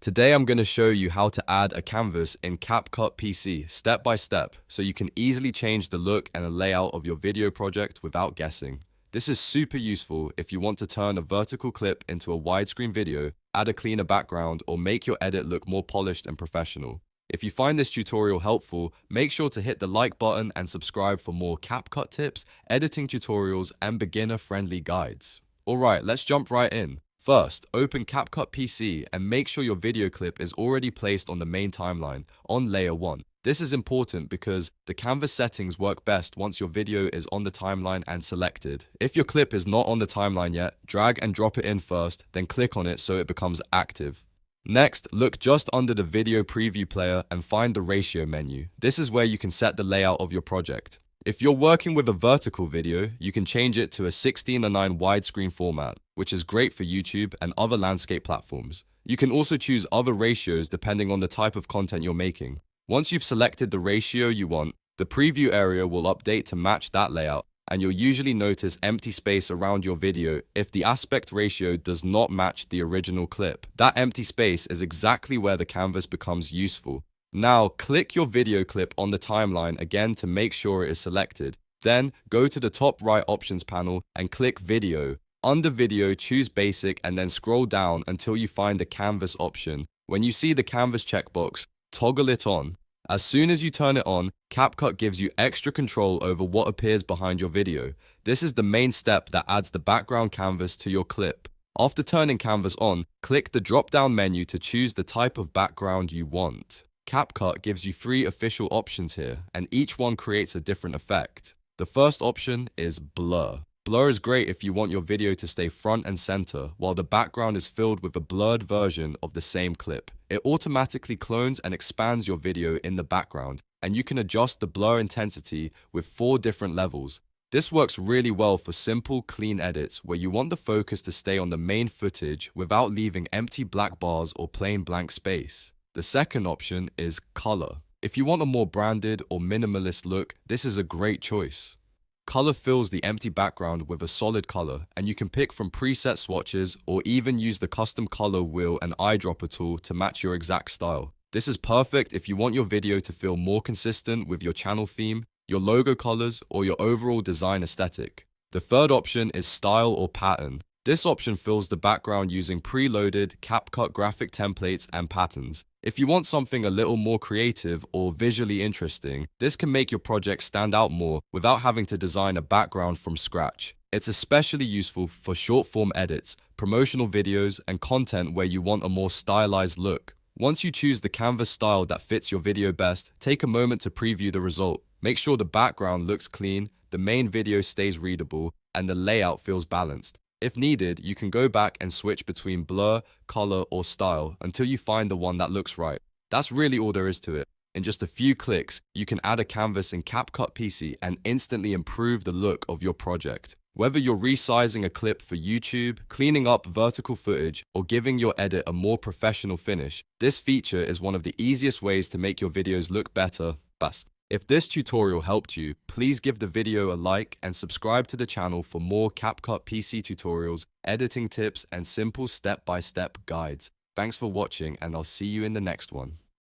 Today I'm going to show you how to add a canvas in CapCut PC step by step so you can easily change the look and the layout of your video project without guessing. This is super useful if you want to turn a vertical clip into a widescreen video, add a cleaner background, or make your edit look more polished and professional. If you find this tutorial helpful, make sure to hit the like button and subscribe for more CapCut tips, editing tutorials, and beginner-friendly guides. Alright, let's jump right in. First, open CapCut PC and make sure your video clip is already placed on the main timeline, on layer 1. This is important because the canvas settings work best once your video is on the timeline and selected. If your clip is not on the timeline yet, drag and drop it in first, then click on it so it becomes active. Next, look just under the video preview player and find the ratio menu. This is where you can set the layout of your project. If you're working with a vertical video, you can change it to a 16:9 widescreen format, which is great for YouTube and other landscape platforms. You can also choose other ratios depending on the type of content you're making. Once you've selected the ratio you want, the preview area will update to match that layout, and you'll usually notice empty space around your video if the aspect ratio does not match the original clip. That empty space is exactly where the canvas becomes useful. Now, click your video clip on the timeline again to make sure it is selected. Then, go to the top right options panel and click Video. Under Video, choose Basic and then scroll down until you find the Canvas option. When you see the Canvas checkbox, toggle it on. As soon as you turn it on, CapCut gives you extra control over what appears behind your video. This is the main step that adds the background canvas to your clip. After turning Canvas on, click the drop-down menu to choose the type of background you want. CapCut gives you 3 official options here, and each one creates a different effect. The first option is Blur. Blur is great if you want your video to stay front and center, while the background is filled with a blurred version of the same clip. It automatically clones and expands your video in the background, and you can adjust the blur intensity with 4 different levels. This works really well for simple, clean edits where you want the focus to stay on the main footage without leaving empty black bars or plain blank space. The second option is Color. If you want a more branded or minimalist look, this is a great choice. Color fills the empty background with a solid color, and you can pick from preset swatches or even use the custom color wheel and eyedropper tool to match your exact style. This is perfect if you want your video to feel more consistent with your channel theme, your logo colors, or your overall design aesthetic. The third option is Style or Pattern. This option fills the background using preloaded CapCut graphic templates and patterns. If you want something a little more creative or visually interesting, this can make your project stand out more without having to design a background from scratch. It's especially useful for short-form edits, promotional videos, and content where you want a more stylized look. Once you choose the canvas style that fits your video best, take a moment to preview the result. Make sure the background looks clean, the main video stays readable, and the layout feels balanced. If needed, you can go back and switch between blur, color, or style until you find the one that looks right. That's really all there is to it. In just a few clicks, you can add a canvas in CapCut PC and instantly improve the look of your project. Whether you're resizing a clip for YouTube, cleaning up vertical footage, or giving your edit a more professional finish, this feature is one of the easiest ways to make your videos look better fast. If this tutorial helped you, please give the video a like and subscribe to the channel for more CapCut PC tutorials, editing tips, and simple step-by-step guides. Thanks for watching, and I'll see you in the next one.